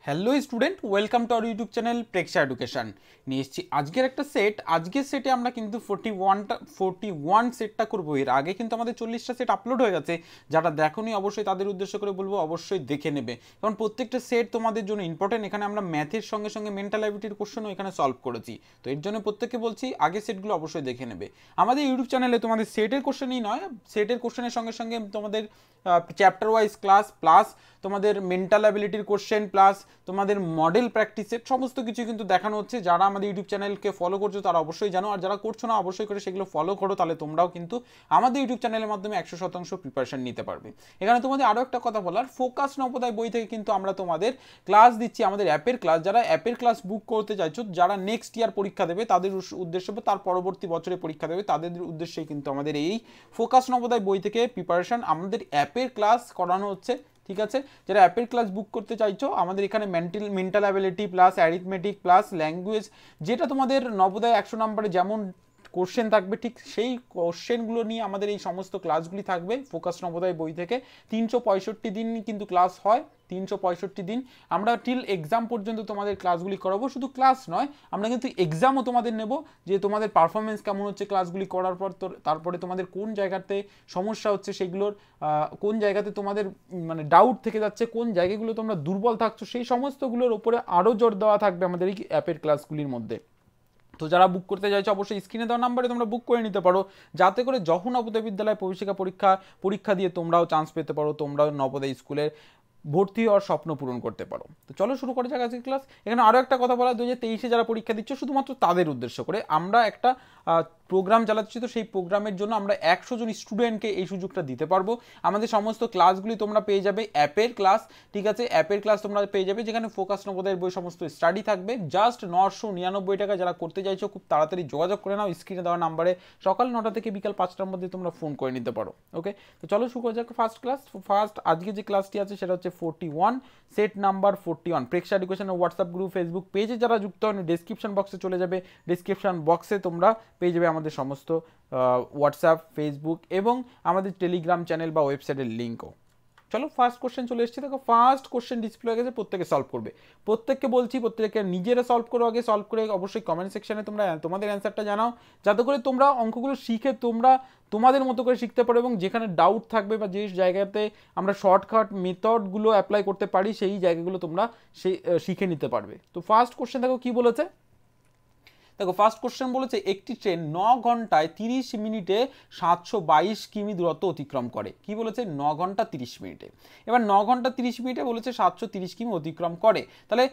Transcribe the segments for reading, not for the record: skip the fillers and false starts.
Hello student, welcome to our YouTube channel Preksha education. নিয়ে এসেছি আজকের একটা সেট। আজকের সেটে আমরা কিন্তু 41 সেটটা করবো। এর আগে কিন্তু আমাদের 40টা সেট আপলোড হয়ে গেছে। যারা দেখোনি অবশ্যই তাদের উদ্দেশ্য করে বলবো অবশ্যই দেখে নেবে, কারণ প্রত্যেকটা সেট তোমাদের জন্য ইম্পর্টেন্ট। এখানে আমরা ম্যাথের সঙ্গে সঙ্গে মেন্টাল অ্যাবিলিটির কোশ্চেনও এখানে সলভ করেছি। তো এর জন্য প্রত্যেককে বলছি আগের সেটগুলো অবশ্যই দেখে নেবে। আমাদের ইউটিউব চ্যানেলে তোমাদের সেটের কোশ্চেনই নয়, সেটের কোশ্চেনের সঙ্গে সঙ্গে তোমাদের চ্যাপ্টার ওয়াইজ ক্লাস প্লাস তোমাদের মেন্টাল অ্যাবিলিটির কোশ্চেন প্লাস তোমাদের মডেল প্র্যাকটিসের সমস্ত কিছু কিন্তু দেখানো হচ্ছে। যারা আমাদের ইউটিউব চ্যানেলকে ফলো করছো তারা অবশ্যই জানো, আর যারা করছো না অবশ্যই করে সেগুলো ফলো করো, তাহলে তোমরাও কিন্তু আমাদের ইউটিউব চ্যানেলের মাধ্যমে 100% প্রিপারেশন নিতে পারবে। এখানে তোমাদের আরও একটা কথা বলার, ফোকাস নবোদয় বই থেকে কিন্তু আমরা তোমাদের ক্লাস দিচ্ছি, আমাদের অ্যাপের ক্লাস। যারা অ্যাপের ক্লাস বুক করতে চাইছো, যারা নেক্সট ইয়ার পরীক্ষা দেবে তাদের উদ্দেশ্যে, তার পরবর্তী বছরে পরীক্ষা দেবে তাদের উদ্দেশ্যেই কিন্তু আমাদের এই ফোকাস নবোদয় বই থেকে প্রিপারেশন আমাদের অ্যাপের ক্লাস করানো হচ্ছে। ঠিক আছে, যারা অ্যাপের ক্লাস বুক করতে চাইছো, আমাদের এখানে mental ability plus arithmetic plus language, যেটা তোমাদের নবোদয় 100 নম্বরে যেমন কোশ্চেন থাকবে ঠিক সেই কোশ্চেনগুলো নিয়ে আমাদের এই সমস্ত ক্লাসগুলি থাকবে ফোকাস নবোদয় বই থেকে। 365 দিন কিন্তু ক্লাস হয়, 365 দিন আমরা টিল এক্সাম পর্যন্ত তোমাদের ক্লাসগুলি করাবো। শুধু ক্লাস নয়, আমরা কিন্তু এক্সামও তোমাদের নেব, যে তোমাদের পারফরমেন্স কেমন হচ্ছে ক্লাসগুলি করার পর। তারপরে তোমাদের কোন জায়গাতে সমস্যা হচ্ছে, সেগুলোর কোন জায়গাতে তোমাদের মানে ডাউট থেকে যাচ্ছে, কোন জায়গাগুলো তোমরা দুর্বল থাকছো, সেই সমস্তগুলোর ওপরে আরও জোর দেওয়া থাকবে আমাদের এই অ্যাপের ক্লাসগুলির মধ্যে। তো যারা বুক করতে চাইছো অবশ্যই স্ক্রিনে দেওয়া নাম্বারে তোমরা বুক করে নিতে পারো, যাতে করে যখন নবোদয় বিদ্যালয় প্রবেশিকা পরীক্ষা দিয়ে তোমরাও চান্স পেতে পারো, তোমরাও নবোদয় স্কুলের ভর্তি হওয়ার স্বপ্ন পূরণ করতে পারো। তো চলো শুরু করা যাক আজকের ক্লাস। এখানে আরও একটা কথা বলা, 2023-এ যারা পরীক্ষা দিচ্ছ শুধুমাত্র তাদের উদ্দেশ্য করে আমরা একটা প্রোগ্রাম চালাচ্ছি। তো সেই প্রোগ্রামের জন্য আমরা 100 জন স্টুডেন্টকে এই সুযোগটা দিতে পারবো। আমাদের সমস্ত ক্লাসগুলি তোমরা পেয়ে যাবে অ্যাপের ক্লাস। ঠিক আছে, অ্যাপের ক্লাস তোমরা পেয়ে যাবে, যেখানে ফোকাস নবোদয়ের বই সমস্ত স্টাডি থাকবে জাস্ট 999 টাকা। যারা করতে চাইছো খুব তাড়াতাড়ি যোগাযোগ করে নাও, স্ক্রিনে দেওয়া নাম্বারে সকাল 9টা থেকে বিকাল 5টার মধ্যে তোমরা ফোন করে নিতে পারো। ওকে, তো চলো শুরু করা যাক ফার্স্ট ক্লাস। আজকে যে ক্লাসটি আছে সেটা হচ্ছে 41, সেট নাম্বার 41। প্রেক্ষা এডুকেশনের হোয়াটসঅ্যাপ গ্রুপ, ফেসবুক পেজে যারা যুক্ত হন ডেসক্রিপশন বক্সে চলে যাবে, ডেসক্রিপশন বক্সে তোমরা পেয়ে যাবে আমাদের সমস্ত হোয়াটসঅ্যাপ, ফেসবুক এবং আমাদের টেলিগ্রাম চ্যানেল বা ওয়েবসাইটের লিঙ্কও। চলো ফার্স্ট কোশ্চেন চলে এসেছে। দেখো ফার্স্ট কোশ্চেন ডিসপ্লে হয়ে গেছে, প্রত্যেকে সলভ করবে। প্রত্যেককে বলছি প্রত্যেকে নিজেরা সলভ করো আগে, সলভ করে অবশ্যই কমেন্ট সেকশনে তোমরা তোমাদের অ্যান্সারটা জানাও, যাতে করে তোমরা অঙ্কগুলো শিখে তোমরা তোমাদের মতো করে শিখতে পারো, এবং যেখানে ডাউট থাকবে বা যে জায়গাতে আমরা শর্টকাট মেথডগুলো অ্যাপ্লাই করতে পারি সেই জায়গাগুলো তোমরা শিখে নিতে পারবে। তো ফার্স্ট কোশ্চেন দেখো কি বলেছে। দেখো ফার্স্ট কোশ্চেন বলেছে, একটি ট্রেন 9 ঘন্টায় 30 মিনিটে 722 কিমি দূরত্ব অতিক্রম করে। কি বলেছে? 9 ঘন্টা 30 মিনিটে। এবার 9 ঘন্টা 30 মিনিটে বলেছে 730 কিমি অতিক্রম করে, তাহলে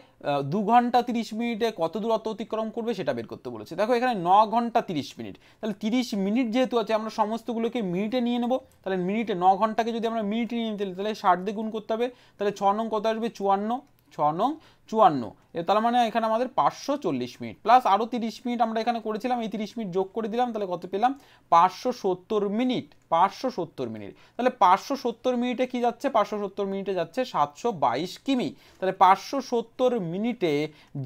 2 ঘন্টা 30 মিনিটে কত দূরত্ব অতিক্রম করবে সেটা বের করতে বলেছে। দেখো এখানে 9 ঘন্টা 30 মিনিট, তাহলে 30 মিনিট যেহেতু আছে আমরা সমস্তগুলোকে মিনিটে নিয়ে নেব। তাহলে মিনিটে 9 ঘন্টাকে যদি আমরা মিনিটে নিয়ে নিতে, তাহলে 60 দিয়ে গুণ করতে হবে। তাহলে 6 নং কত আসবে? 54, 6 নং 54। তার মানে এখানে আমাদের 540 মিনিট প্লাস আরও 30 মিনিট আমরা এখানে করেছিলাম, এই 30 মিনিট যোগ করে দিলাম, তাহলে কত পেলাম? 570 মিনিট। 570 মিনিট, তাহলে 570 মিনিটে কি যাচ্ছে? 570 মিনিটে যাচ্ছে 722 কিমি। তাহলে 570 মিনিটে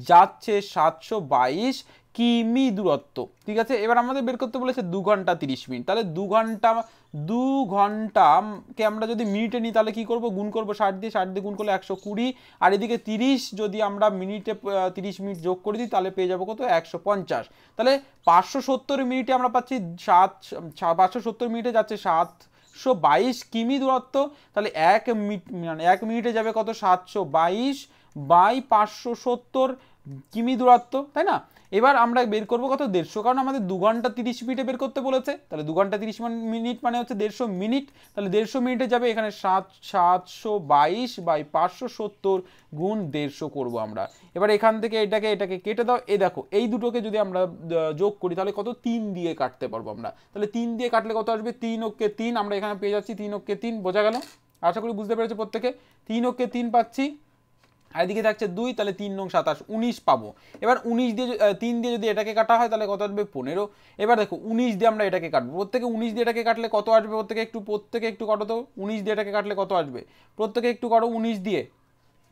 যাচ্ছে 722 কিমি দূরত্ব। ঠিক আছে, এবার আমাদের বের করতে বলেছে 2 ঘন্টা 30 মিনিট। তাহলে 2 ঘন্টাকে আমরা যদি মিনিটে নিই তাহলে কি করব? গুণ করব 60 দিয়ে, 60 দিয়ে গুণ করলে 120, আর এদিকে 30 যদি আমরা মিনিটে 30 মিনিট যোগ করে দিই তাহলে পেয়ে যাবো কত? 150। তাহলে 570 মিনিটে আমরা পাচ্ছি 570 মিনিটে যাচ্ছে 722 কিমি দূরত্ব। তাহলে 1 মিনিটে যাবে কত? 722 বাই 570 কিমি দূরত্ব, তাই না? এবার আমরা বের করবো কত? 150, কারণ আমাদের 2 ঘন্টা 30 মিনিটে বের করতে বলেছে। তাহলে 2 ঘন্টা 30 মিনিট মানে হচ্ছে 150 মিনিট। তাহলে 150 মিনিটে যাবে এখানে 722 বাই 570 গুণ 150 করবো আমরা। এবার এখান থেকে এটাকে কেটে দাও। দেখো এই দুটোকে যদি আমরা যোগ করি তাহলে কত? 3 দিয়ে কাটতে পারবো আমরা। তাহলে 3 দিয়ে কাটলে কত আসবে? 3 ওকে 3, আমরা এখানে পেয়ে যাচ্ছি 3 ওকে 3। বোঝা গেল? আশা করি বুঝতে পেরেছে প্রত্যেকে। 3 ওকে 3 পাচ্ছি, আর এদিকে থাকছে 2, তাহলে 3 নং 27, 19 পাবো। এবার 19 দিয়ে 3 দিয়ে যদি এটাকে কাটা হয় তাহলে কত আসবে? 15। এবার দেখো 19 দিয়ে আমরা এটাকে কাটবো, প্রত্যেকে 19 দিয়ে এটাকে কাটলে কত আসবে? প্রত্যেকে একটু কাটো তো, 19 দিয়ে এটাকে কাটলে কত আসবে? প্রত্যেকে একটু করো 19 দিয়ে,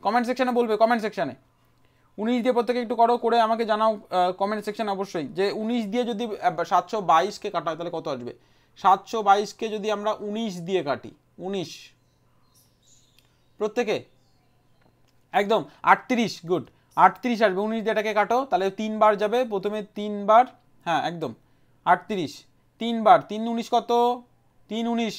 কমেন্ট সেকশনে বলবে, কমেন্ট সেকশনে 19 দিয়ে প্রত্যেকে একটু করে আমাকে জানাও কমেন্ট সেকশনে অবশ্যই, যে 19 দিয়ে যদি 722কে কাটা হয় তাহলে কত আসবে? 722কে যদি আমরা 19 দিয়ে কাটি, 19 প্রত্যেকে একদম 38, গুড। 38 আসবে, 19 দিয়ে এটাকে কাটো, তাহলে 3 বার যাবে, প্রথমে 3 বার, হ্যাঁ একদম 38, 3 বার, 3 19 কত, 3 19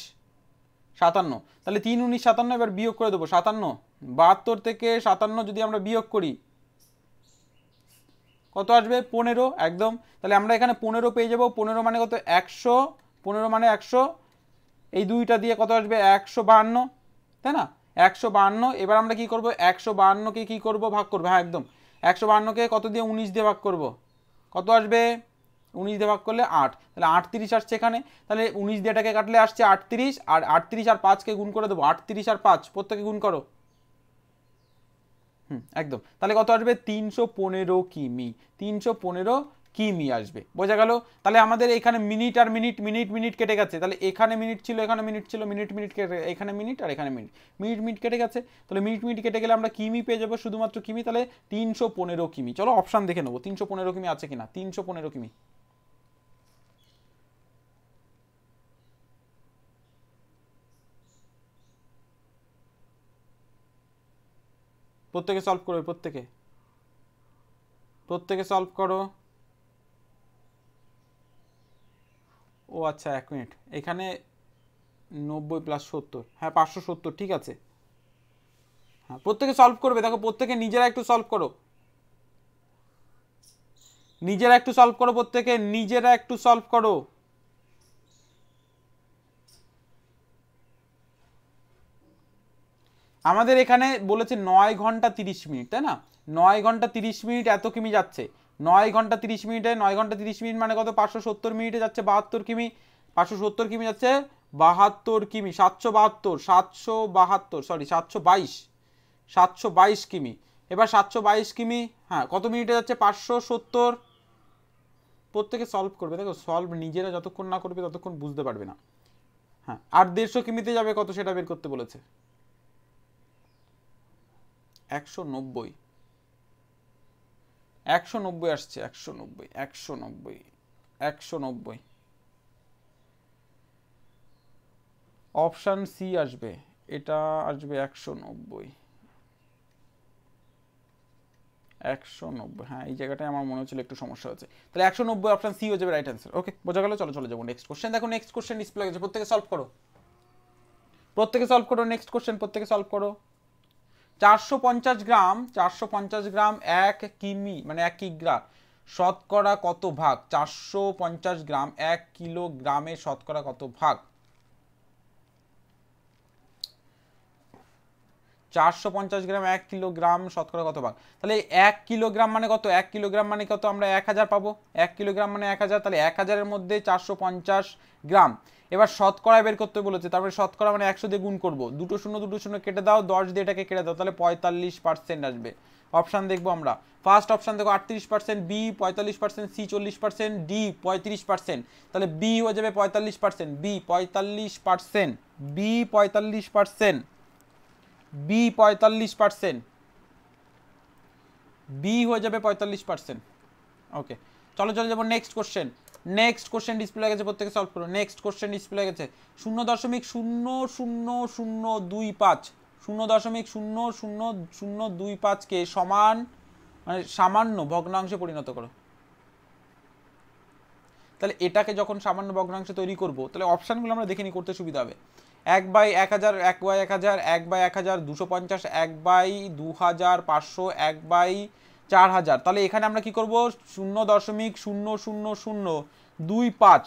57, তাহলে 3 19 57, এবার বিয়োগ করে দেবো 57, 72 থেকে 57 যদি আমরা বিয়োগ করি কত আসবে, 15, একদম। তাহলে আমরা এখানে 15 পেয়ে যাবো, 15 মানে কত, 100, 15 মানে 100, এই দুইটা দিয়ে কত আসবে, 152, তাই না, 152। এবার আমরা কি করব, 152কে কি করব, ভাগ করবো, হ্যাঁ একদম 152কে কত দিয়ে, 19 দিয়ে ভাগ করব, কত আসবে, 19 দিয়ে ভাগ করলে 8, তাহলে 38 আসছে এখানে। তাহলে 19 দিয়ে এটাকে কাটলে আসছে 38, আর 38 আর 5কে গুণ করে দেবো, 38 আর 5 প্রত্যেকে গুণ করো, একদম। তাহলে কত আসবে, 315 কিমি, 315 কিমি আসবে, বোঝা গেল। তাহলে আমাদের এখানে মিনিট আর মিনিট, মিনিট মিনিট কেটে গেছে, তাহলে এখানে মিনিট ছিল, এখানে মিনিট ছিল, মিনিট মিনিট কেটে, এখানে মিনিট আর এখানে মিনিট, মিনিট মিনিট কেটে গেছে, তাহলে মিনিট মিনিট কেটে গেলে আমরা কিমি পেয়ে যাবো, শুধুমাত্র কিমি, তাহলে 315 কিমি। চলো অপশান দেখে নেবো 315 কিমি আছে কিনা, 315 কিমি। প্রত্যেকে সলভ করো, প্রত্যেকে প্রত্যেকে সলভ করো। ও আচ্ছা, 1 মিনিট, এখানে 90 প্লাস 70, হ্যাঁ 570, ঠিক আছে। হ্যাঁ প্রত্যেকে সলভ করবে, দেখো প্রত্যেকে নিজেরা একটু সলভ করো, নিজেরা একটু সলভ করো, প্রত্যেকে নিজেরা একটু সলভ করো। আমাদের এখানে বলেছে 9 ঘন্টা 30 মিনিট, তাই না, 9 ঘন্টা 30 মিনিট এত কিমি যাচ্ছে, 9 ঘন্টা 30 মিনিটে, 9 ঘন্টা 30 মিনিট মানে কত, 570 মিনিটে যাচ্ছে 72 কিমি, 570 কিমি যাচ্ছে 72 কিমি, 772, 772, সরি 722, 722 কিমি। এবার 722 কিমি, হ্যাঁ কত মিনিটে যাচ্ছে, 570। প্রত্যেকে সলভ করবে, দেখো সলভ নিজেরা যতক্ষণ না করবে ততক্ষণ বুঝতে পারবে না। হ্যাঁ আর 150 কিমিতে যাবে কত, সেটা বের করতে বলেছে, 190, 190 আসছে, 190, 190, 190, অপশান সি আসবে, এটা আসবে 190, 190, হ্যাঁ এই জায়গাটায় আমার মনে হচ্ছিল একটু সমস্যা হচ্ছে, তাহলে 190 অপশান সি হয়ে যাবে রাইট অ্যান্সার। ওকে বোঝা গেল, চলো চলে যাবো নেক্সট কোশ্চেন। দেখো নেক্সট কোশ্চেন ডিসপ্লে হয়েছে, প্রত্যেকে সলভ করো, প্রত্যেকে সলভ করো, নেক্সট কোশ্চেন প্রত্যেকে সলভ করো। 450 গ্রাম, 450 গ্রাম 1 কিমি মানে 1 কিগ্রা শতকরা কত ভাগ, 450 গ্রাম 1 কিলোগ্রামে শতকরা কত ভাগ, 450 গ্রাম 1 কিলোগ্রাম শতকরা কত ভাগ, তাহলে 1 কিলোগ্রাম মানে কত, 1 কিলোগ্রাম মানে কত, আমরা 1000 পাবো, 1 কিলোগ্রাম মানে 1000, তাহলে 1000-এর মধ্যে 450 গ্রাম। এবার শতকরা বের করতে বলেছে, তারপরে শতকরা মানে 100 দিয়ে গুণ করবো, দুটো শূন্য কেটে দাও, 10 দিয়ে এটাকে কেটে দাও, তাহলে 45% আসবে। অপশান দেখবো আমরা, ফার্স্ট অপশান দেখো 38%, বি 45%, সি 40%, ডি 35%, তাহলে বি হয়ে যাবে 45%, বি 45%, বি 45%, বি 45%, বি হয়ে যাবে 45%। ওকে চলো চলে যাবো next question, next question display গেছে, প্রত্যেকে সলভ করো, নেক্সট কোশ্চেন ডিসপ্লে গেছে, 0.00025, 0.00025কে সমান মানে সামান্য ভগ্নাংশে পরিণত করো। তাহলে এটাকে যখন সামান্য ভগ্নাংশে তৈরি করব, তাহলে অপশানগুলো আমরা দেখে নিই, করতে সুবিধা হবে। 1/1000, 1/1000, 1/1000, 250, 1/2500, 1/4000, তাহলে এখানে আমরা কি করব, 0.00025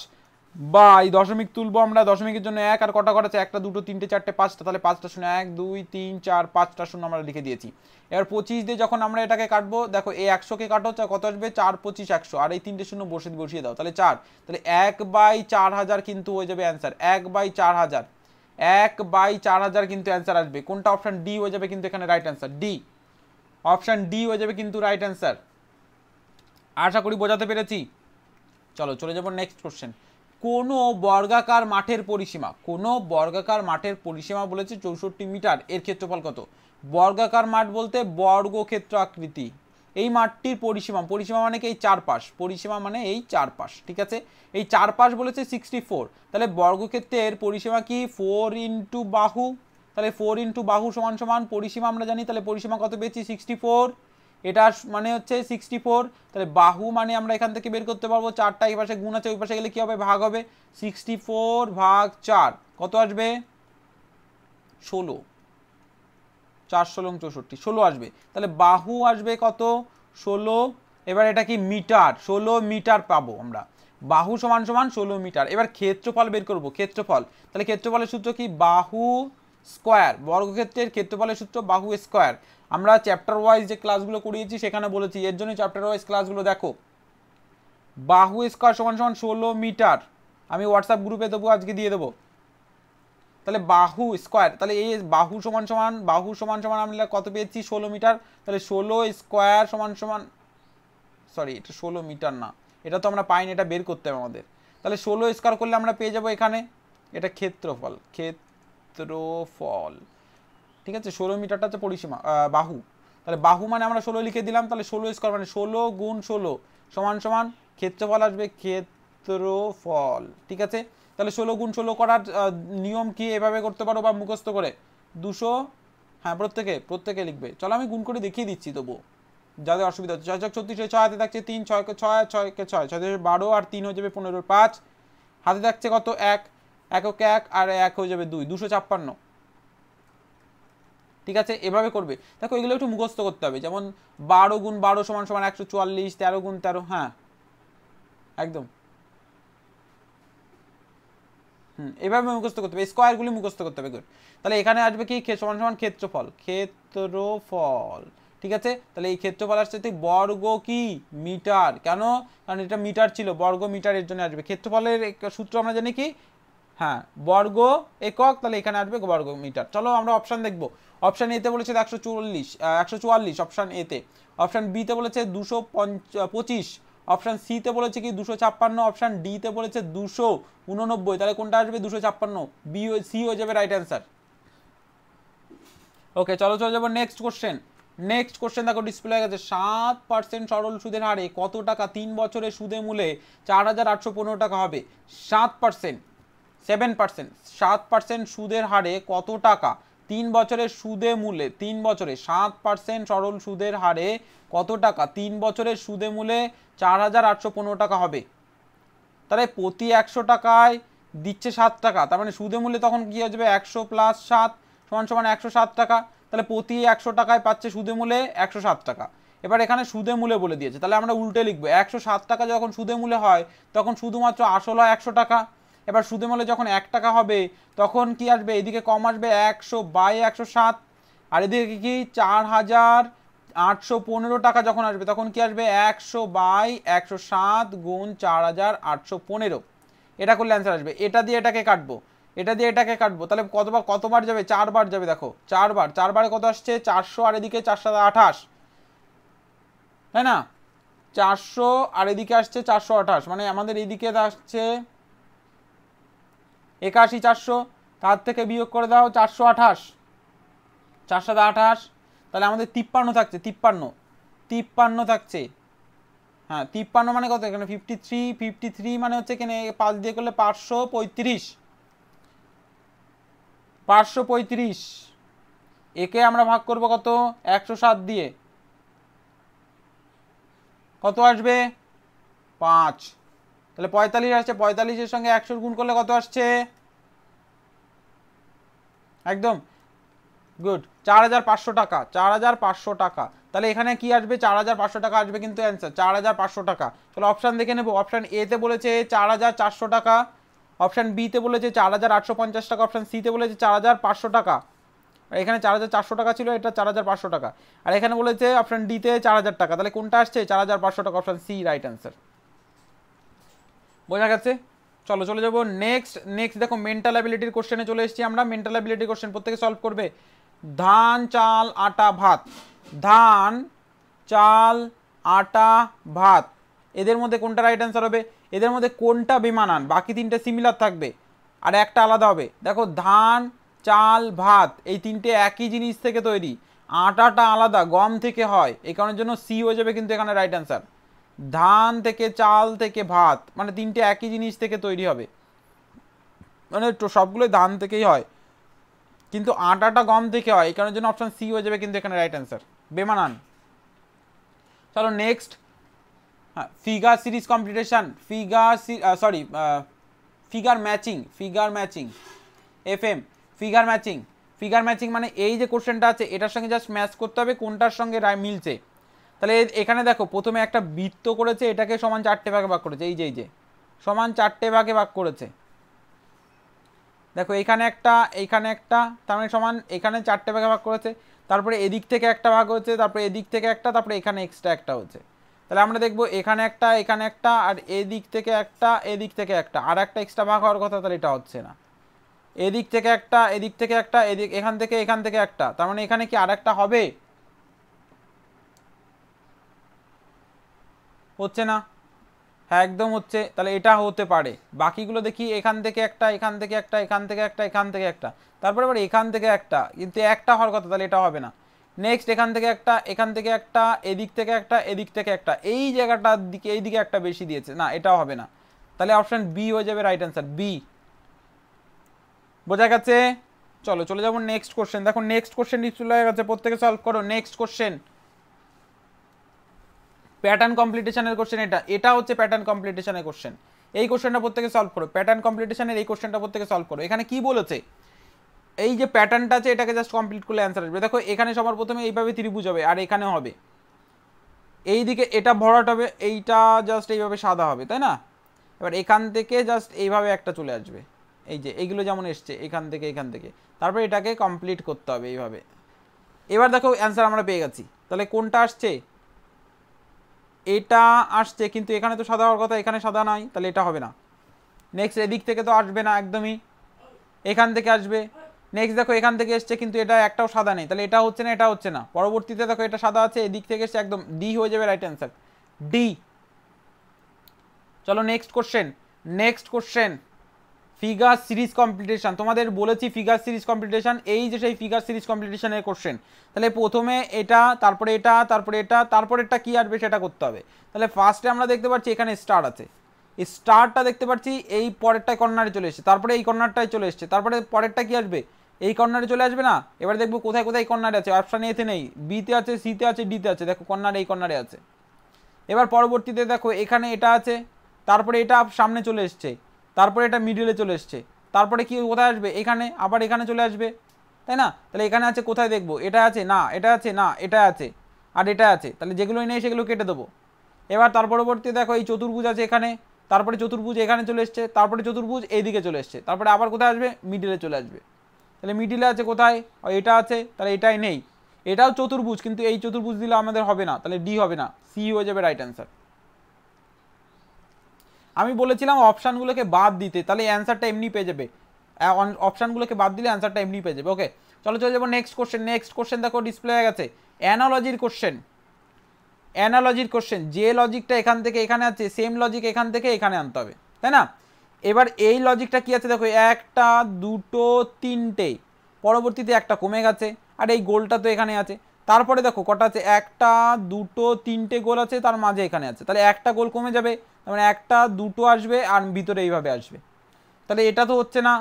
বাই দশমিক তুলবো আমরা, দশমিকের জন্য 1 আর কটা আছে, 1টা 2টো 3টে 4টে 5টা, তাহলে 5টা শূন্য, 1 2 3 4 5টা শূন্য আমরা লিখে দিয়েছি। এবার 25 দিয়ে যখন আমরা এটাকে কাটবো, দেখো এই 100কে কাটো, কত আসবে, 4 25 100, আর এই 3টে শূন্য বসিয়ে দাও, তাহলে 4, তাহলে 1/4000 কিন্তু হয়ে যাবে অ্যান্সার, 1/4000, 1/4000 কিন্তু অ্যান্সার আসবে। কোনটা, অপশন ডি হয়ে যাবে কিন্তু এখানে right answer, D, option D হয়ে যাবে কিন্তু রাইট অ্যান্সার। আশা করি বোঝাতে পেরেছি। চলো চলে যাবো নেক্সট কোশ্চেন। কোনো বর্গাকার মাঠের পরিসীমা, কোনো বর্গাকার মাঠের পরিসীমা বলেছে 64 মিটার, এর ক্ষেত্রফল কত। বর্গাকার মাঠ বলতে বর্গক্ষেত্র আকৃতি, এই মাঠটির পরিসীমা, পরিসীমা মানে কি এই চারপাশ, পরিসীমা মানে এই চারপাশ, ঠিক আছে, এই চারপাশ বলেছে 64, তাহলে বর্গক্ষেত্রের পরিসীমা কি 4 ইন্টু বাহু, তাহলে 4 ইন্টু বাহু সমান সমান পরিসীমা আমরা জানি, তাহলে পরিসীমা কত পেয়েছি 64, এটা মানে হচ্ছে 64, তাহলে বাহু মানে আমরা এখান থেকে বের করতে পারবো 4টা এই পাশে গুণ আছে, ওই পাশে গেলে কি হবে ভাগ হবে, 64 ভাগ 4 কত আসবে 16, 4 16 64, 16 আসবে। তাহলে বাহু আসবে কত 16, এবার এটা কি মিটার, 16 মিটার পাবো আমরা, বাহু সমান সমান 16 মিটার। এবার ক্ষেত্রফল বের করব, ক্ষেত্রফল, তাহলে ক্ষেত্রফলের সূত্র কি বাহু স্কোয়ার, বর্গক্ষেত্রের ক্ষেত্রফলের সূত্র বাহু স্কোয়ার। আমরা চ্যাপ্টার ওয়াইজ যে ক্লাসগুলো করিয়েছি সেখানে বলেছি, এর জন্য চ্যাপ্টার ওয়াইজ ক্লাসগুলো দেখো। বাহু স্কোয়ার সমান সমান 16 মিটার, আমি হোয়াটসঅ্যাপ গ্রুপে দেবো, আজকে দিয়ে দেবো। তাহলে বাহু স্কোয়ার, তাহলে এই বাহু সমান সমান আমরা কত পেয়েছি 16 মিটার, তাহলে 16 স্কোয়ার সমান সমান, সরি এটা 16 মিটার না, এটা তো আমরা পাইনি, এটা বের করতে হবে আমাদের। তাহলে 16 স্কোয়ার করলে আমরা পেয়ে যাবো এখানে, এটা ক্ষেত্রফল, ক্ষেত্রফল ঠিক আছে। 16 মিটারটা হচ্ছে পরিসীমা বাহু, তাহলে বাহু মানে আমরা 16 লিখে দিলাম, তাহলে 16 স্কোয়ার মানে 16 গুণ 16 সমান সমান ক্ষেত্রফল আসবে ক্ষেত্রফল, ঠিক আছে। তাহলে 16 গুণ 16 করার নিয়ম কি, এভাবে করতে পারো বা মুখস্থ করে 200, হ্যাঁ প্রত্যেকে লিখবে। চলো আমি গুণ করে দেখিয়ে দিচ্ছি তবু যাদের অসুবিধা হচ্ছে। 6 36, 6 হাতে থাকছে 3, 6 কে 6, 6 কে 6, 6 12 আর 3 হয়ে যাবে 15, 5 হাতে থাকছে কত 1, 1 ওকে 1 আর 1 হয়ে যাবে 2, 256, ঠিক আছে। এভাবে করবে, দেখো এগুলো একটু মুখস্থ করতে হবে, যেমন 12 গুণ 12 সমান সমান 144, 13 গুণ 13, হ্যাঁ একদম এভাবে মুখস্থ করতে হবে, স্কোয়ারগুলি মুখস্থ করতে হবে। গুড, তাহলে এখানে আসবে কি সমান সমান ক্ষেত্রফল, ক্ষেত্রফল, ঠিক আছে। তাহলে এই ক্ষেত্রফল আসছে বর্গ কি মিটার, কেন, কারণ এটা মিটার ছিল, বর্গ মিটার, এর জন্য আসবে। ক্ষেত্রফলের সূত্র আমরা জানি কি, হ্যাঁ বর্গ একক, তাহলে এখানে আসবে বর্গ মিটার। চলো আমরা অপশান দেখবো। অপশান এতে বলেছে 144, অপশান এতে। অপশান বিতে বলেছে 225, অপশান সিতে বলেছে কি 256, অপশান ডিতে বলেছে 289, তাহলে কোনটা আসবে 256, বি সি হয়ে যাবে রাইট অ্যান্সার। ওকে চলো চলে যাবো নেক্সট কোশ্চেন। নেক্সট কোশ্চেন দেখো ডিসপ্লে হয়ে গেছে। 7% সরল সুদের হারে কত টাকা 3 বছরের সুদে মূলে 4815 টাকা হবে? 7%, 7%, 7% সুদের হারে কত টাকা 3 বছরের সুদে মূলে, 3 বছরে 7% সরল সুদের হারে কত টাকা 3 বছরের সুদে মূলে 4815 টাকা হবে? তাহলে প্রতি 100 টাকায় দিচ্ছে 7 টাকা, তার মানে সুদে মূলে তখন কি হয়ে যাবে 100 প্লাস 7 সমান সমান 107 টাকা। তাহলে প্রতি 100 টাকায় পাচ্ছে সুদে মূলে 107 টাকা। এবার এখানে সুদে মূলে বলে দিয়েছে, তাহলে আমরা উল্টে লিখবো, 107 টাকা যখন সুদে মূলে হয় তখন শুধুমাত্র আসল হয় 100 টাকা। এবার সুদে মূলে যখন 1 টাকা হবে তখন কি আসবে, এদিকে কম আসবে 100/107, আর এদিকে কি 4815 টাকা যখন আসবে তখন কি আসবে 100/107 গুণ 4815, এটা করলে অ্যান্সার আসবে। এটা দিয়ে এটাকে কাটবো, এটা দিয়ে এটাকে কাটবো, তাহলে কতবার যাবে 4 বার যাবে, দেখো 4 বার, 4 বারে কত আসছে 400, আর এদিকে 428, তাই না, 400 আর এদিকে আসছে 428, মানে আমাদের এইদিকে আসছে 81, 400 তার থেকে বিয়োগ করে দাও 428, 428, তাহলে আমাদের 53 থাকছে, 53 থাকছে, হ্যাঁ 53 মানে কত এখানে 53 মানে হচ্ছে এখানে 5 দিয়ে করলে 535, একে আমরা ভাগ করব কত 107 দিয়ে, কত আসবে 5, তাহলে 45 আসছে, 45-এর সঙ্গে 100 গুণ করলে কত আসছে, একদম গুড 4500 টাকা, 4500 টাকা। তাহলে এখানে কি আসবে 4500 টাকা আসবে কিন্তু অ্যান্সার 4500 টাকা। তাহলে অপশান দেখে নেব। অপশান এতে বলেছে 4400 টাকা, অপশান বিতে বলেছে 4850 টাকা, অপশান সিতে বলেছে 4500 টাকা, আর এখানে 4400 টাকা ছিল, এটা 4500 টাকা, আর এখানে বলেছে অপশান ডিতে 4000 টাকা, তাহলে কোনটা আসছে 4500 টাকা, অপশান সি রাইট অ্যান্সার। বোঝা গেছে? চলো চলে যাবো নেক্সট দেখো মেন্টাল অ্যাবিলিটির কোশ্চেনে চলে এসেছি আমরা। মেন্টাল অ্যাবিলিটির কোশ্চেন প্রত্যেকে সলভ করবে। ধান চাল আটা ভাত, ধান চাল আটা ভাত, এদের মধ্যে কোনটা রাইট অ্যান্সার হবে? এদের মধ্যে কোনটা বেমানান? বাকি তিনটে সিমিলার থাকবে আর একটা আলাদা হবে। দেখো ধান চাল ভাত এই তিনটে একই জিনিস থেকে তৈরি, আটাটা আলাদা গম থেকে হয়, এই কারণের জন্য সি হয়ে যাবে কিন্তু এখানে রাইট অ্যান্সার। ধান থেকে চাল থেকে ভাত মানে তিনটে একই জিনিস থেকে তৈরি হবে, মানে সবগুলো ধান থেকেই হয়, কিন্তু আটাটা গম থেকে হয়, এই কারণের জন্য অপশন সি হয়ে যাবে কিন্তু এখানে রাইট অ্যান্সার, বেমানান। চলো নেক্সট। হ্যাঁ, figure series competition, figure matching FM, figure matching মানে এই যে কোশ্চেনটা আছে এটার সঙ্গে জাস্ট ম্যাচ করতে হবে কোনটার সঙ্গে মিলছে। তাহলে এখানে দেখো প্রথমে একটা বৃত্ত করেছে, এটাকে সমান 4টে ভাগে ভাগ করেছে, এই যে সমান 4টে ভাগে ভাগ করেছে। দেখো এখানে একটা, তার মানে সমান এখানে 4টে ভাগে ভাগ করেছে, তারপরে এদিক থেকে একটা ভাগ হচ্ছে, তারপরে এদিক থেকে একটা, তারপরে এখানে এক্সট্রা একটা হচ্ছে। তাহলে আমরা দেখবো এখানে একটা আর এদিক থেকে একটা আর একটা এক্সট্রা ভাগ হওয়ার কথা, তাহলে এটা হচ্ছে না। এদিক থেকে একটা এখান থেকে একটা, তার মানে এখানে কি আর একটা হবে? হচ্ছে না। হ্যাঁ একদম হচ্ছে, তাহলে এটা হতে পারে। বাকিগুলো দেখি, এখান থেকে একটা, তারপরে আবার এখান থেকে একটা, কিন্তু একটা হওয়ার কথা, তাহলে এটা হবে না। নেক্সট এখান থেকে একটা, এদিক থেকে একটা, এই জায়গাটার দিকে এইদিকে একটা বেশি দিয়েছে, না এটাও হবে না। তাহলে অপশন বি হয়ে যাবে রাইট অ্যান্সার, বি। বোঝা গেছে? চলো চলে যাবো নেক্সট কোশ্চেন। দেখো নেক্সট কোশ্চেন চলে গেছে, প্রত্যেকে সলভ করো। নেক্সট কোশ্চেন প্যাটার্ন কমপ্লিটেশনের কোশ্চেন, এটা হচ্ছে প্যাটার্ন কমপ্লিটেশনের কোশ্চেন। এই কোশ্চেনটা প্রত্যেকে সলভ করো, প্যাটার্ন কমপ্লিটেশনের এই কোশ্চেনটা প্রত্যেকে সলভ করো। এখানে কি বলেছে, এই যে প্যাটার্নটা আছে এটাকে জাস্ট কমপ্লিট করলে অ্যান্সার আসবে। দেখো এখানে সবার প্রথমে এইভাবে ত্রিভুজ হবে, আর এখানেও হবে, এই দিকে এটা ভরাট হবে, এইটা জাস্ট এইভাবে সাদা হবে, তাই না? এবার এখান থেকে জাস্ট এইভাবে একটা চলে আসবে, এই যে এইগুলো যেমন এসছে এখান থেকে, তারপরে এটাকে কমপ্লিট করতে হবে এইভাবে। এবার দেখো অ্যান্সার আমরা পেয়ে গেছি। তাহলে কোনটা আসছে? এটা আসছে, কিন্তু এখানে তো সাদা হওয়ার কথা, এখানে সাদা নাই, তাহলে এটা হবে না। নেক্সট এদিক থেকে তো আসবে না একদমই, এখান থেকে আসবে। নেক্সট দেখো এখান থেকে এসছে, কিন্তু এটা একটাও সাদা নেই, তাহলে এটা হচ্ছে না, এটা হচ্ছে না। পরবর্তীতে দেখো এটা সাদা আছে, এদিক থেকে এসছে, একদম ডি হয়ে যাবে রাইট অ্যান্সার, ডি। চলো next question figure series competition. তোমাদের বলেছি ফিগার সিরিজ কম্পিটিশন, এই যে সেই ফিগার সিরিজ কম্পিটিশনের কোশ্চেন। তাহলে প্রথমে এটা, তারপরে এটা, তারপরেরটা কি আসবে সেটা করতে হবে। তাহলে ফার্স্টে আমরা দেখতে পাচ্ছি এখানে স্টার আছে, এই স্টারটা দেখতে পাচ্ছি এই পরেরটায় কর্নারে চলে এসেছে, তারপরে এই কর্নারটায় চলে এসেছে, তারপরে পরেরটা কি আসবে? এই কর্নারে চলে আসবে না? এবার দেখবো কোথায় কোথায় কর্নারে আছে। অপশান এতে নেই, বিতে আছে, সিতে আছে, ডিতে আছে। দেখো কর্নার এই কর্নারে আছে। এবার পরবর্তীতে দেখো এখানে এটা আছে, তারপরে এটা সামনে চলে এসছে, তারপরে এটা মিডিলে চলে এসছে, তারপরে কি কোথায় আসবে? এখানে, আবার এখানে চলে আসবে, তাই না? তাহলে এখানে আছে, কোথায় দেখবো? এটা আছে না, এটা আছে না, এটা আছে আর এটা আছে, তাহলে যেগুলোই নেই সেগুলো কেটে দেবো। এবার তার পরবর্তী দেখো এই চতুর্ভুজ আছে এখানে, তারপরে চতুর্ভুজ এখানে চলে এসছে, তারপরে চতুর্ভুজ এইদিকে চলে এসছে, তারপরে আবার কোথায় আসবে? মিডিলে চলে আসবে। তাহলে মিডিলে আছে কোথায়? এটা আছে, তাহলে এটাই নেই। এটাও চতুর্ভুজ, কিন্তু এই চতুর্ভুজ দিলে আমাদের হবে না, তাহলে ডি হবে না, সি হয়ে যাবে রাইট অ্যান্সার। আমি বলেছিলাম অপশানগুলোকে বাদ দিতে, তাহলে অ্যান্সারটা এমনি পেয়ে যাবে। অপশানগুলোকে বাদ দিলে অ্যান্সারটা এমনি পেয়ে যাবে। ওকে চলো চলে যাবো নেক্সট কোশ্চেন। দেখো ডিসপ্লে হয়ে গেছে, অ্যানালজির কোশ্চেন। যে লজিকটা এখান থেকে এখানে আছে, সেম লজিক এখান থেকে এখানে আনতে হবে, তাই না? এবার এই লজিকটা কি আছে দেখো, একটা, দুটো, তিনটে, পরবর্তীতে একটা কমে গেছে, আর এই গোলটা তো এখানে আছে। তারপরে দেখো কটা আছে, একটা, দুটো, তিনটে গোল আছে, তার মাঝে এখানে আছে, তাহলে একটা গোল কমে যাবে, মানে একটা, দুটো আসবে আর ভিতরে এইভাবে আসবে। তাহলে এটা তো হচ্ছে না,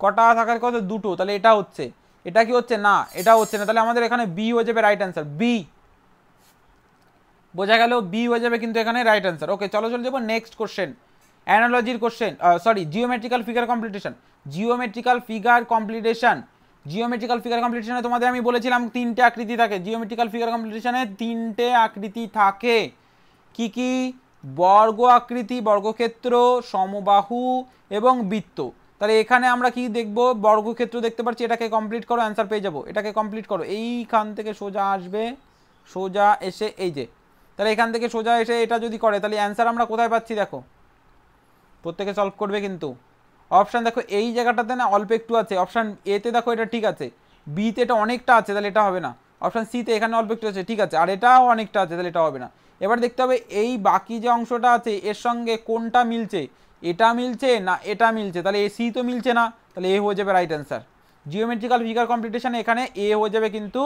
কটা থাকার কথা? দুটো, তাহলে এটা হচ্ছে, এটা কি হচ্ছে না? এটা হচ্ছে না, তাহলে আমাদের এখানে বি হয়ে যাবে রাইট অ্যান্সার, বি। বোঝা গেল, বি হয়ে যাবে কিন্তু এখানে রাইট অ্যান্সার। ওকে চলো চলে যাবো নেক্সট কোশ্চেন, অ্যানালজির কোশ্চেন, জিওমেট্রিক্যাল ফিগার কমপ্লিটেশনে তোমাদের আমি বলেছিলাম তিনটে আকৃতি থাকে। জিওমেট্রিক্যাল ফিগার কমপ্লিটেশনে তিনটে আকৃতি থাকে, কি কি? বর্গ আকৃতি, বর্গক্ষেত্র, সমবাহু এবং বৃত্ত। তাহলে এখানে আমরা কি দেখব? বর্গক্ষেত্র দেখতে পাচ্ছি, এটাকে কমপ্লিট করো, অ্যান্সার পেয়ে যাবো। এটাকে কমপ্লিট করো, এইখান থেকে সোজা আসবে, সোজা এসে এই যে, তাহলে এখান থেকে সোজা এসে এটা যদি করে, তাহলে অ্যান্সার আমরা কোথায় পাচ্ছি? দেখো প্রত্যেকে সলভ করবে কিন্তু। অপশান দেখো এই জায়গাটাতে না অল্প একটু আছে, অপশান এতে দেখো এটা ঠিক আছে, বিতে এটা অনেকটা আছে, তাহলে এটা হবে না। অপশান সিতে এখানে অল্প একটু আছে, ঠিক আছে, আর এটাও অনেকটা আছে, তাহলে এটা হবে না। এবার দেখতে হবে এই বাকি যে অংশটা আছে এর সঙ্গে কোনটা মিলছে, এটা মিলছে না এটা মিলছে, তাহলে এ সি তো মিলছে না, তাহলে এ হয়ে যাবে রাইট অ্যান্সার। জিওমেট্রিক্যাল ফিগার কমপ্লিটেশনে এখানে এ হয়ে যাবে কিন্তু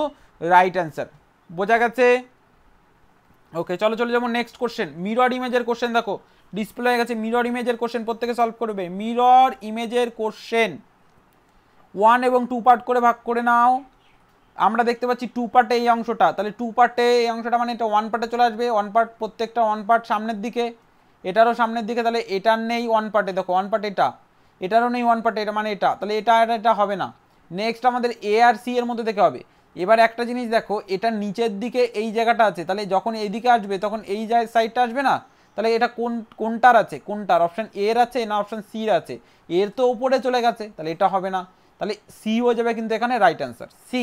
রাইট অ্যান্সার। বোঝা গেছে? ওকে চলো চলে যাবো নেক্সট কোশ্চেন, মিরর ইমেজের কোশ্চেন। দেখো ডিসপ্লে হয়ে গেছে, মিরর ইমেজের কোশ্চেন প্রত্যেকে সলভ করবে। মিরর ইমেজের কোশ্চেন, 1 এবং 2 পার্ট করে ভাগ করে নাও। আমরা দেখতে পাচ্ছি 2 পার্টে এই অংশটা, তাহলে 2 পার্টে এই অংশটা মানে এটা 1 পার্টে চলে আসবে। 1 পার্ট প্রত্যেকটা 1 পার্ট সামনের দিকে, এটারও সামনের দিকে, তাহলে এটার নেই 1 পার্টে, দেখো 1 পার্ট এটা, এটারও নেই 1 পার্টে, এটা মানে এটা, তাহলে এটা আর এটা হবে না। নেক্সট আমাদের এ আর সি এর মধ্যে থেকে হবে। এবার একটা জিনিস দেখো, এটা নিচের দিকে এই জায়গাটা আছে, তাহলে যখন এইদিকে আসবে তখন এই সাইডটা আসবে না, তাহলে এটা কোনটার আছে, কোনটার অপশান এর আছে না অপশান সির আছে? এর তো উপরে চলে গেছে, তাহলে এটা হবে না, তাহলে সি হয়ে যাবে কিন্তু এখানে right answer, C,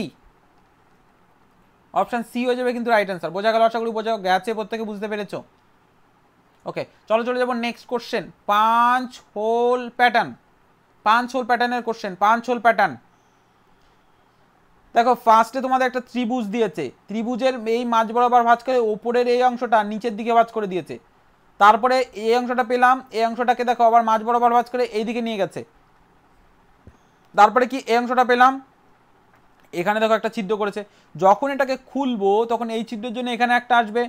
option C হয়ে যাবে কিন্তু রাইট অ্যান্সার। বোঝা গেল? আশা করি বোঝা গেছে, প্রত্যেকে বুঝতে পেরেছো? ওকে, চলো চলে যাবো next question. 5 hole pattern, 5 hole প্যাটার্নের কোশ্চেন। 5 হোল প্যাটার্ন দেখো, ফার্স্টে তোমাদের একটা ত্রিভুজ দিয়েছে, ত্রিভুজের এই মাঝ বরাবর ভাঁজ করে ওপরের এই অংশটা নিচের দিকে ভাঁজ করে দিয়েছে। তারপরে এই অংশটা পেলাম, এই অংশটাকে দেখো আবার মাঝ বরাবর ভাঁজ করে এই দিকে নিয়ে গেছে। তারপরে কি এই অংশটা পেলাম, এখানে দেখো একটা ছিদ্র করেছে। যখন এটাকে খুলবো তখন এই ছিদ্রের জন্য এখানে একটা আসবে।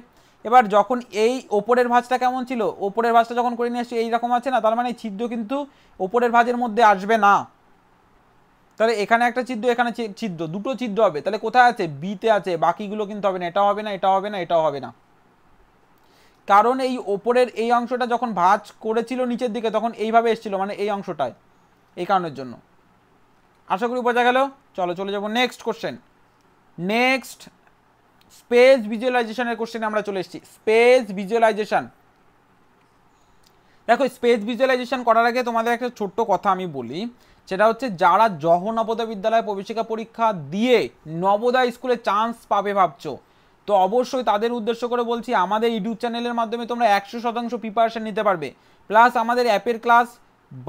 এবার যখন এই ওপরের ভাঁজটা কেমন ছিল, ওপরের ভাঁজটা যখন করে নিয়ে আসছি এইরকম আছে না, তার মানে এই ছিদ্র কিন্তু ওপরের ভাঁজের মধ্যে আসবে না। তাহলে এখানে একটা ছিদ্র, এখানে ছিদ্র, দুটো ছিদ্র হবে। তাহলে কোথায় আছে? বিতে আছে, বাকিগুলো কিন্তু হবে না। এটা হবে না, এটা হবে না, এটাও হবে না, কারণ এই ওপরের এই অংশটা যখন ভাঁজ করেছিল নিচের দিকে তখন এইভাবে এসেছিল, মানে এই অংশটায়, এই কারণের জন্য। আশা করি বোঝা গেল। চলো চলে যাবো নেক্সট কোশ্চেন। নেক্সট স্পেস ভিজুয়ালাইজেশনের কোশ্চেনে আমরা চলে এসেছি। স্পেস ভিজুয়ালাইজেশন দেখো, স্পেস ভিজুয়ালাইজেশন করার আগে তোমাদের একটা ছোট্ট কথা আমি বলি, সেটা হচ্ছে যারা নবোদয় বিদ্যালয়ে প্রবেশিকা পরীক্ষা দিয়ে নবোদয় স্কুলে চান্স পাবে ভাবছো, তো অবশ্যই তাদের উদ্দেশ্য করে বলছি, আমাদের ইউটিউব চ্যানেলের মাধ্যমে তোমরা 100% প্রিপারেশন নিতে পারবে। প্লাস আমাদের অ্যাপের ক্লাস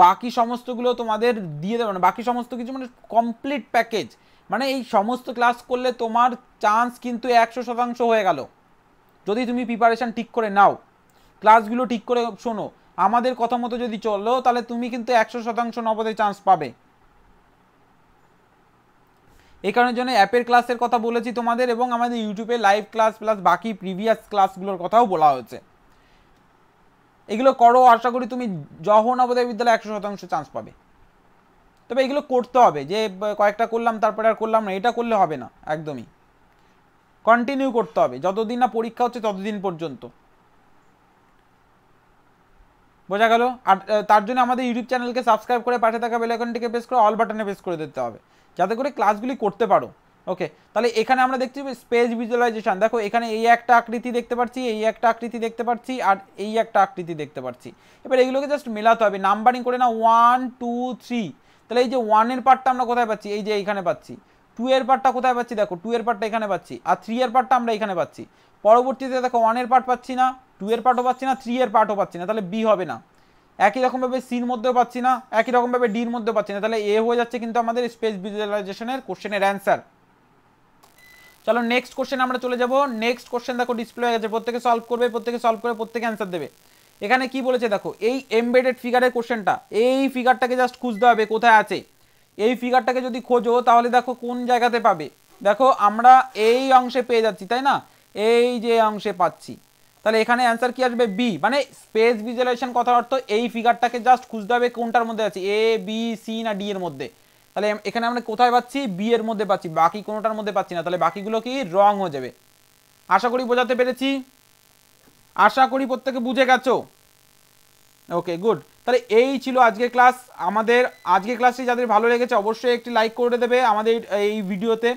বাকি সমস্তগুলো তোমাদের দিয়ে দেবে, মানে বাকি সমস্ত কিছু, মানে কমপ্লিট প্যাকেজ, মানে এই সমস্ত ক্লাস করলে তোমার চান্স কিন্তু 100% হয়ে গেল, যদি তুমি প্রিপারেশন ঠিক করে নাও, ক্লাসগুলো ঠিক করে শোনো, আমাদের কথা মতো যদি চলো, তাহলে তুমি কিন্তু 100% নবোদয় চান্স পাবে। এই কারণের জন্য অ্যাপের ক্লাসের কথা বলেছি তোমাদের, এবং আমাদের ইউটিউবে লাইভ ক্লাস প্লাস বাকি প্রিভিয়াস ক্লাসগুলোর কথাও বলা হয়েছে। এগুলো করো, আশা করি তুমি নবোদয় বিদ্যালয়ে 100% চান্স পাবে। তবে এগুলো করতে হবে, যে কয়েকটা করলাম তারপরে আর করলাম না, এটা করলে হবে না, একদমই কন্টিনিউ করতে হবে, যতদিন না পরীক্ষা হচ্ছে ততদিন পর্যন্ত। বোঝা গেল? আর তার জন্য আমাদের ইউটিউব চ্যানেলকে সাবস্ক্রাইব করে পাশে থাকা বেল আইকনটিকে প্রেস করে অল বাটনে প্রেস করে দিতে হবে, যাতে করে ক্লাসগুলি করতে পারো। ওকে, তাহলে এখানে আমরা দেখছি স্পেস ভিজুয়ালাইজেশন। দেখো এখানে এই একটা আকৃতি দেখতে পাচ্ছি, এই একটা আকৃতি দেখতে পাচ্ছি, আর এই একটা আকৃতি দেখতে পাচ্ছি। এবার এগুলোকে জাস্ট মেলাতে হবে, নাম্বারিং করে না 1 2 3। তাহলে এই যে 1 এর পার্টটা আমরা কোথায় পাচ্ছি? এই যে এইখানে পাচ্ছি। 2 এর পার্টটা কোথায় পাচ্ছি? দেখো 2 এর পার্টটা এখানে পাচ্ছি, আর 3 এর পার্টটা আমরা এখানে পাচ্ছি। পরবর্তীতে দেখো 1 এর পার্ট পাচ্ছি না, 2 এর পার্টও পাচ্ছি না, 3 এর পার্টও পাচ্ছি না, তাহলে বি হবে না। একই রকমভাবে সির মধ্যেও পাচ্ছি না, একই রকমভাবে ডির মধ্যেও পাচ্ছি না, তাহলে এ হয়ে যাচ্ছে কিন্তু আমাদের স্পেস ভিজুয়ালাইজেশনের কোশ্চেনের অ্যান্সার। চলো নেক্সট কোশ্চেন আমরা চলে যাব। নেক্সট কোশ্চেন দেখো ডিসপ্লে হয়ে গেছে, প্রত্যেকে সলভ করবে, প্রত্যেকে সলভ করে প্রত্যেকে অ্যান্সার দেবে। এখানে কি বলেছে দেখো, এই এমবেডেড ফিগারের কোশ্চেনটা, এই ফিগারটাকে জাস্ট খুঁজতে হবে কোথায় আছে। এই ফিগারটাকে যদি খোঁজো তাহলে দেখো কোন জায়গাতে পাবে। দেখো আমরা এই অংশে পেয়ে যাচ্ছি, তাই না? এই যে অংশে পাচ্ছি, তাহলে এখানে অ্যান্সার কি আসবে? বি। মানে স্পেস ভিজুয়ালাইজেশন কথার অর্থ এই ফিগারটাকে জাস্ট খুঁজতে হবে কোনটার মধ্যে আছে, এ বি সি না ডি এর মধ্যে। তাহলে এখানে আমরা কোথায় পাচ্ছি? বি এর মধ্যে পাচ্ছি, বাকি কোনোটার মধ্যে পাচ্ছি না, তাহলে বাকিগুলো কি রং হয়ে যাবে। আশা করি বোঝাতে পেরেছি, আশা করি প্রত্যেকে বুঝে গেছো। ওকে গুড, তাহলে এই ছিল আজকের ক্লাস। আমাদের আজকের ক্লাসটি যাদের ভালো লেগেছে অবশ্যই একটি লাইক করে দেবে আমাদের এই ভিডিওতে।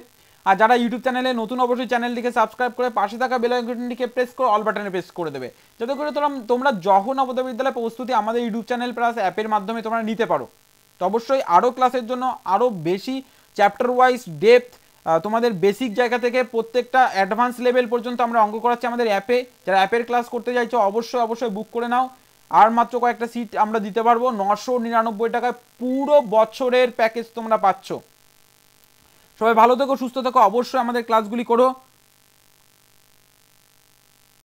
আর যারা ইউটিউব চ্যানেলে নতুন অবশ্যই চ্যানেলটিকে সাবস্ক্রাইব করে পাশে থাকা বেল আইকনটিকে প্রেস করে অল বাটনে প্রেস করে দেবে, যাতে করে তোমরা নবোদয় বিদ্যালয় প্রস্তুতি আমাদের ইউটিউব চ্যানেল প্লাস অ্যাপের মাধ্যমে তোমরা নিতে পারো। তো অবশ্যই আরও ক্লাসের জন্য আরও বেশি চ্যাপ্টার ওয়াইজ ডেপথ, তোমাদের বেসিক জায়গা থেকে প্রত্যেকটা অ্যাডভান্স লেভেল পর্যন্ত আমরা অঙ্ক করাচ্ছি আমাদের অ্যাপে। যারা অ্যাপের ক্লাস করতে চাইছো অবশ্যই বুক করে নাও। আর মাত্র কয়েকটা সিট আমরা দিতে পারবো, 999 টাকায় পুরো বছরের প্যাকেজ তোমরা পাচ্ছ। সবাই ভালো থেকো, সুস্থ থেকো, অবশ্যই আমাদের ক্লাসগুলি করো।